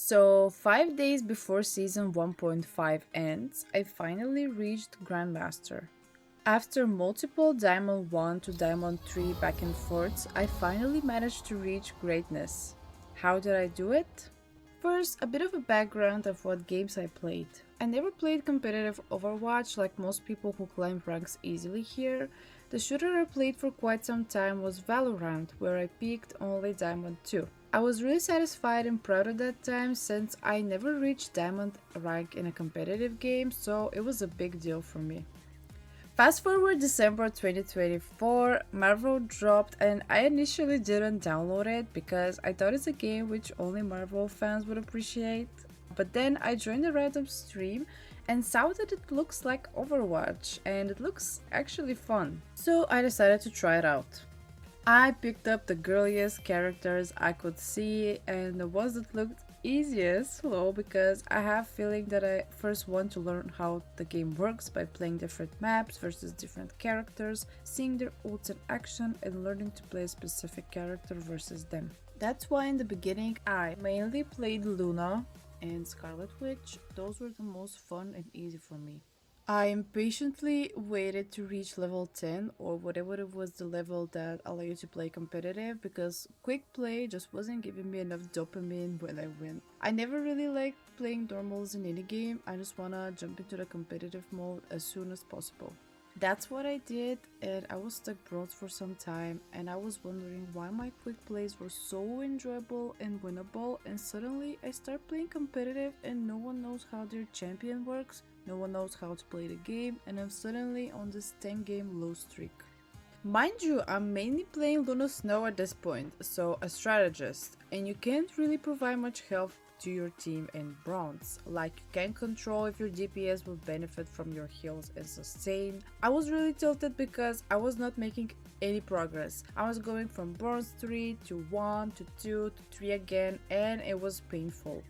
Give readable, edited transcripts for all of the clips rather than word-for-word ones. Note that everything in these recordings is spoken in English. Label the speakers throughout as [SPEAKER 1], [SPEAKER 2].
[SPEAKER 1] So, 5 days before season 1.5 ends, I finally reached Grandmaster. After multiple Diamond 1 to Diamond 3 back and forths, I finally managed to reach greatness. How did I do it? First, a bit of a background of what games I played. I never played competitive Overwatch like most people who climb ranks easily here. The shooter I played for quite some time was Valorant, where I peaked only Diamond 2. I was really satisfied and proud at that time since I never reached Diamond rank in a competitive game, so it was a big deal for me. Fast forward December 2024, Marvel dropped and I initially didn't download it because I thought it's a game which only Marvel fans would appreciate. But then I joined a random stream and saw that it looks like Overwatch and it looks actually fun. So I decided to try it out. I picked up the girliest characters I could see and the ones that looked easiest slow because I have feeling that I first want to learn how the game works by playing different maps versus different characters, seeing their ults in action and learning to play a specific character versus them. That's why in the beginning I mainly played Luna and Scarlet Witch. Those were the most fun and easy for me. I impatiently waited to reach level 10 or whatever it was the level that allowed you to play competitive because quick play just wasn't giving me enough dopamine when I win. I never really liked playing normals in any game, I just wanna jump into the competitive mode as soon as possible. That's what I did and I was stuck bronze for some time and I was wondering why my quick plays were so enjoyable and winnable and suddenly I start playing competitive and no one knows how their champion works, no one knows how to play the game and I'm suddenly on this 10 game low streak. Mind you, I'm mainly playing Luna Snow at this point, so a strategist, and you can't really provide much help to your team in bronze. Like you can control if your DPS will benefit from your heals and sustain. I was really tilted because I was not making any progress. I was going from bronze 3 to 1 to 2 to 3 again and it was painful.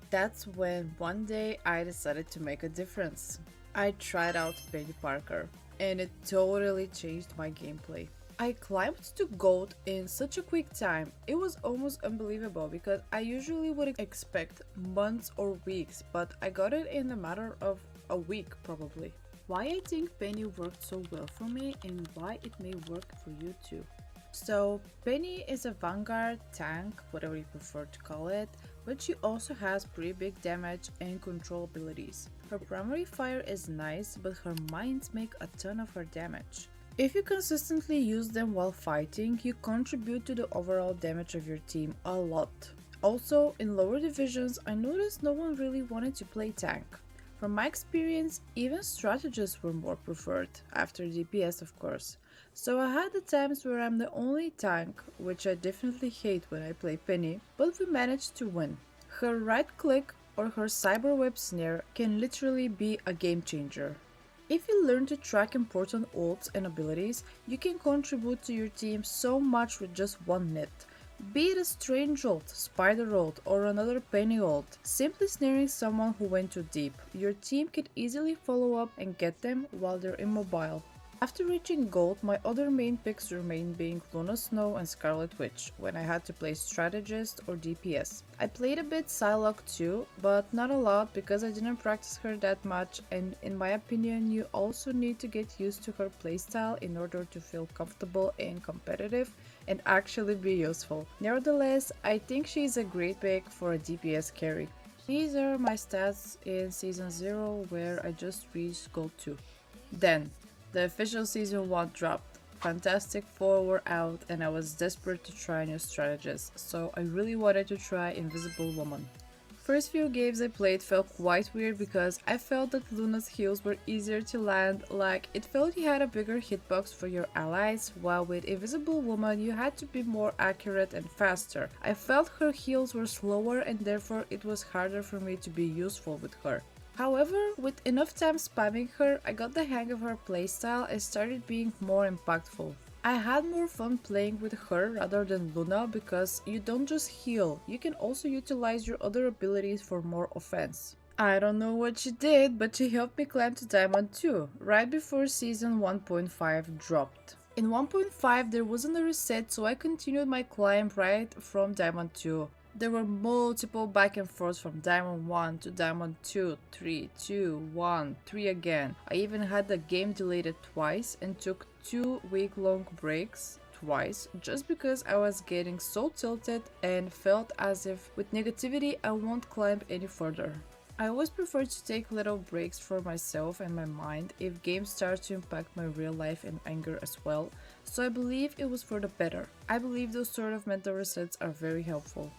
[SPEAKER 1] That's when one day I decided to make a difference. I tried out Penny Parker and it totally changed my gameplay. I climbed to gold in such a quick time. It was almost unbelievable because I usually would expect months or weeks, but I got it in a matter of a week probably. Why I think Penny worked so well for me and why it may work for you too. So Penny is a vanguard tank, whatever you prefer to call it, but she also has pretty big damage and control abilities. Her primary fire is nice, but her mines make a ton of her damage. If you consistently use them while fighting, you contribute to the overall damage of your team a lot. Also, in lower divisions, I noticed no one really wanted to play tank. From my experience, even strategists were more preferred, after DPS of course. So I had the times where I'm the only tank, which I definitely hate when I play Penny, but we managed to win. Her right click or her cyberweb snare can literally be a game changer. If you learn to track important ults and abilities, you can contribute to your team so much with just one net. Be it a strange ult, spider ult, or another penny ult, simply snaring someone who went too deep, your team can easily follow up and get them while they're immobile. After reaching gold, my other main picks remained being Luna Snow and Scarlet Witch, when I had to play Strategist or DPS. I played a bit Psylocke too, but not a lot because I didn't practice her that much and in my opinion you also need to get used to her playstyle in order to feel comfortable and competitive and actually be useful. Nevertheless, I think she is a great pick for a DPS carry. These are my stats in Season 0 where I just reached Gold 2. Then, the official Season 1 dropped. Fantastic 4 were out and I was desperate to try new strategies, so I really wanted to try Invisible Woman. First few games I played felt quite weird because I felt that Luna's heals were easier to land, like it felt you had a bigger hitbox for your allies, while with Invisible Woman you had to be more accurate and faster. I felt her heals were slower and therefore it was harder for me to be useful with her. However, with enough time spamming her, I got the hang of her playstyle and started being more impactful. I had more fun playing with her rather than Luna because you don't just heal, you can also utilize your other abilities for more offense. I don't know what she did, but she helped me climb to Diamond 2, right before Season 1.5 dropped. In 1.5 there wasn't a reset, so I continued my climb right from Diamond 2. There were multiple back and forths from Diamond 1 to Diamond 2, 3, 2, 1, 3 again. I even had the game deleted twice and took 2-week-long breaks twice just because I was getting so tilted and felt as if with negativity I won't climb any further. I always prefer to take little breaks for myself and my mind if games start to impact my real life and anger as well, so I believe it was for the better. I believe those sort of mental resets are very helpful.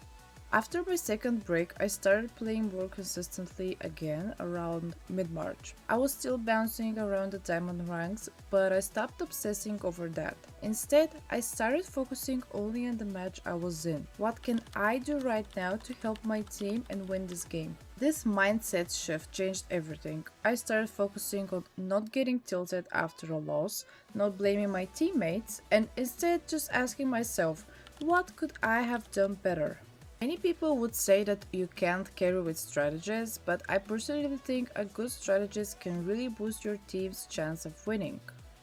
[SPEAKER 1] After my second break, I started playing more consistently again around mid-March. I was still bouncing around the diamond ranks, but I stopped obsessing over that. Instead, I started focusing only on the match I was in. What can I do right now to help my team and win this game? This mindset shift changed everything. I started focusing on not getting tilted after a loss, not blaming my teammates, and instead just asking myself, what could I have done better? Many people would say that you can't carry with strategies, but I personally think a good strategist can really boost your team's chance of winning.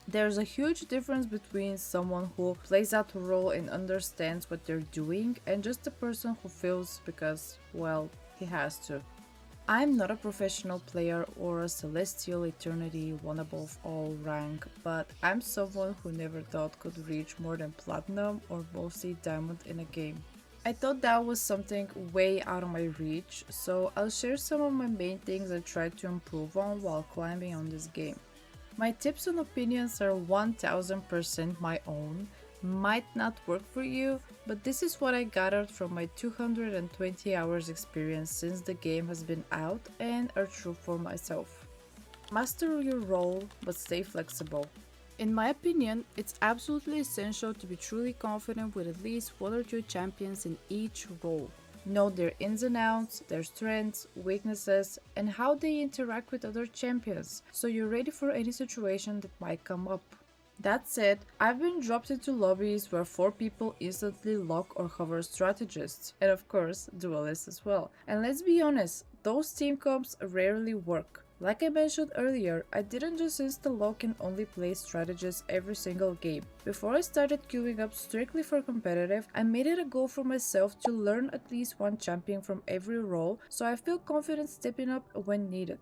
[SPEAKER 1] There's a huge difference between someone who plays out a role and understands what they're doing and just a person who feels because, well, he has to. I'm not a professional player or a celestial eternity one above all rank, but I'm someone who never thought could reach more than platinum or mostly diamond in a game. I thought that was something way out of my reach, so I'll share some of my main things I tried to improve on while climbing on this game. My tips and opinions are 1000% my own, might not work for you, but this is what I gathered from my 220 hours experience since the game has been out and are true for myself. Master your role, but stay flexible. In my opinion, it's absolutely essential to be truly confident with at least one or two champions in each role. Know their ins and outs, their strengths, weaknesses, and how they interact with other champions, so you're ready for any situation that might come up. That said, I've been dropped into lobbies where 4 people instantly lock or hover strategists, and of course, duelists as well. And let's be honest, those team comps rarely work. Like I mentioned earlier, I didn't just install lock and only play strategists every single game. Before I started queuing up strictly for competitive, I made it a goal for myself to learn at least one champion from every role so I feel confident stepping up when needed.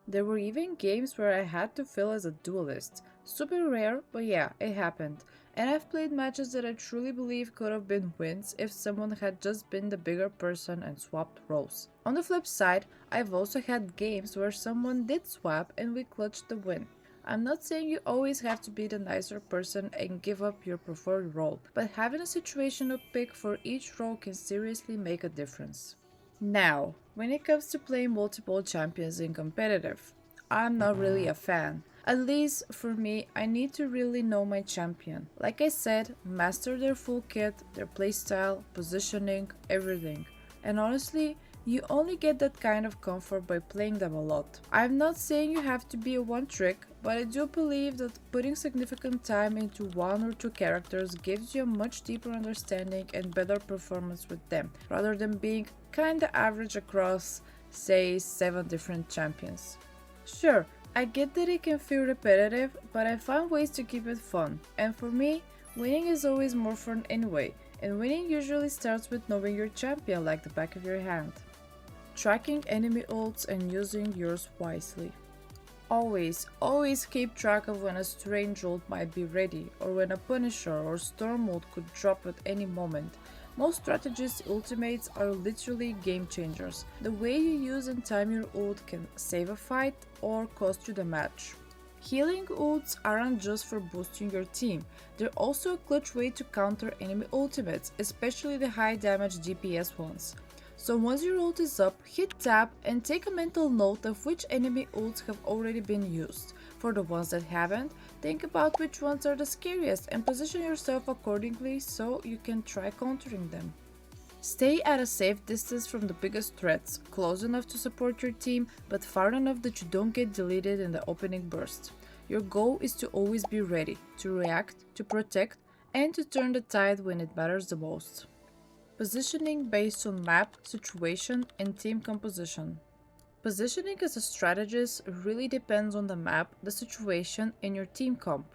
[SPEAKER 1] There were even games where I had to fill as a duelist. Super rare, but yeah, it happened. And I've played matches that I truly believe could have been wins if someone had just been the bigger person and swapped roles. On the flip side, I've also had games where someone did swap and we clutched the win. I'm not saying you always have to be the nicer person and give up your preferred role, but having a situational pick for each role can seriously make a difference. Now, when it comes to playing multiple champions in competitive, I'm not really a fan. At least for me, I need to really know my champion. Like I said, master their full kit, their playstyle, positioning, everything. And honestly, you only get that kind of comfort by playing them a lot. I'm not saying you have to be a one trick, but I do believe that putting significant time into one or two characters gives you a much deeper understanding and better performance with them, rather than being kinda average across, say, 7 different champions. Sure, I get that it can feel repetitive, but I find ways to keep it fun. And for me, winning is always more fun anyway, and winning usually starts with knowing your champion like the back of your hand. Tracking enemy ults and using yours wisely. Always keep track of when a strange ult might be ready, or when a Punisher or Storm ult could drop at any moment. Most strategists' ultimates are literally game changers. The way you use and time your ult can save a fight or cost you the match. Healing ults aren't just for boosting your team, they're also a clutch way to counter enemy ultimates, especially the high damage DPS ones. So once your ult is up, hit tab and take a mental note of which enemy ults have already been used. For the ones that haven't, think about which ones are the scariest and position yourself accordingly so you can try countering them. Stay at a safe distance from the biggest threats, close enough to support your team, but far enough that you don't get deleted in the opening burst. Your goal is to always be ready, to react, to protect, and to turn the tide when it matters the most. Positioning based on map, situation, and team composition. Positioning as a strategist really depends on the map, the situation, and your team comp.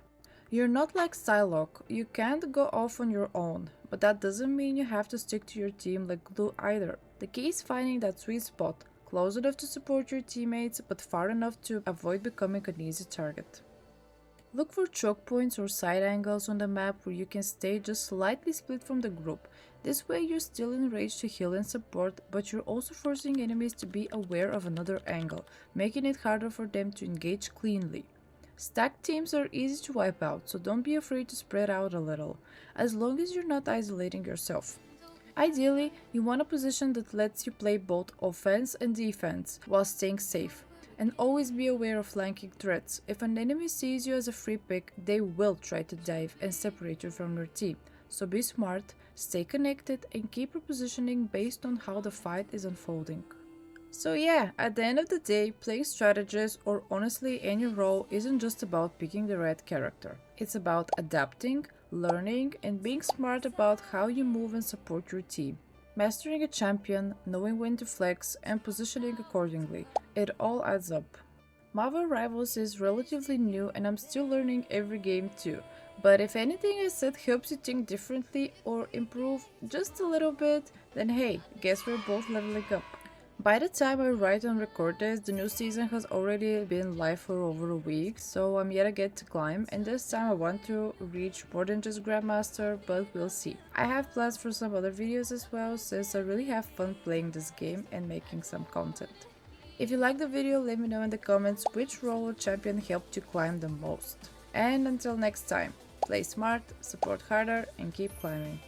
[SPEAKER 1] You're not like Psylocke, you can't go off on your own, but that doesn't mean you have to stick to your team like glue either. The key is finding that sweet spot, close enough to support your teammates, but far enough to avoid becoming an easy target. Look for choke points or side angles on the map where you can stay just slightly split from the group. This way you're still in range to heal and support, but you're also forcing enemies to be aware of another angle, making it harder for them to engage cleanly. Stacked teams are easy to wipe out, so don't be afraid to spread out a little, as long as you're not isolating yourself. Ideally, you want a position that lets you play both offense and defense while staying safe. And always be aware of flanking threats. If an enemy sees you as a free pick, they will try to dive and separate you from your team. So be smart, stay connected, and keep your positioning based on how the fight is unfolding. So yeah, at the end of the day, playing Strategist or honestly any role isn't just about picking the right character. It's about adapting, learning, and being smart about how you move and support your team. Mastering a champion, knowing when to flex, and positioning accordingly. It all adds up. Marvel Rivals is relatively new and I'm still learning every game too. But if anything I said helps you think differently or improve just a little bit, then hey, guess we're both leveling up. By the time I write and record this, the new season has already been live for over a week, so I'm yet again to climb, and this time I want to reach more than just GrandMaster, but we'll see. I have plans for some other videos as well, since I really have fun playing this game and making some content. If you liked the video, let me know in the comments which role or champion helped you climb the most. And until next time, play smart, support harder, and keep climbing.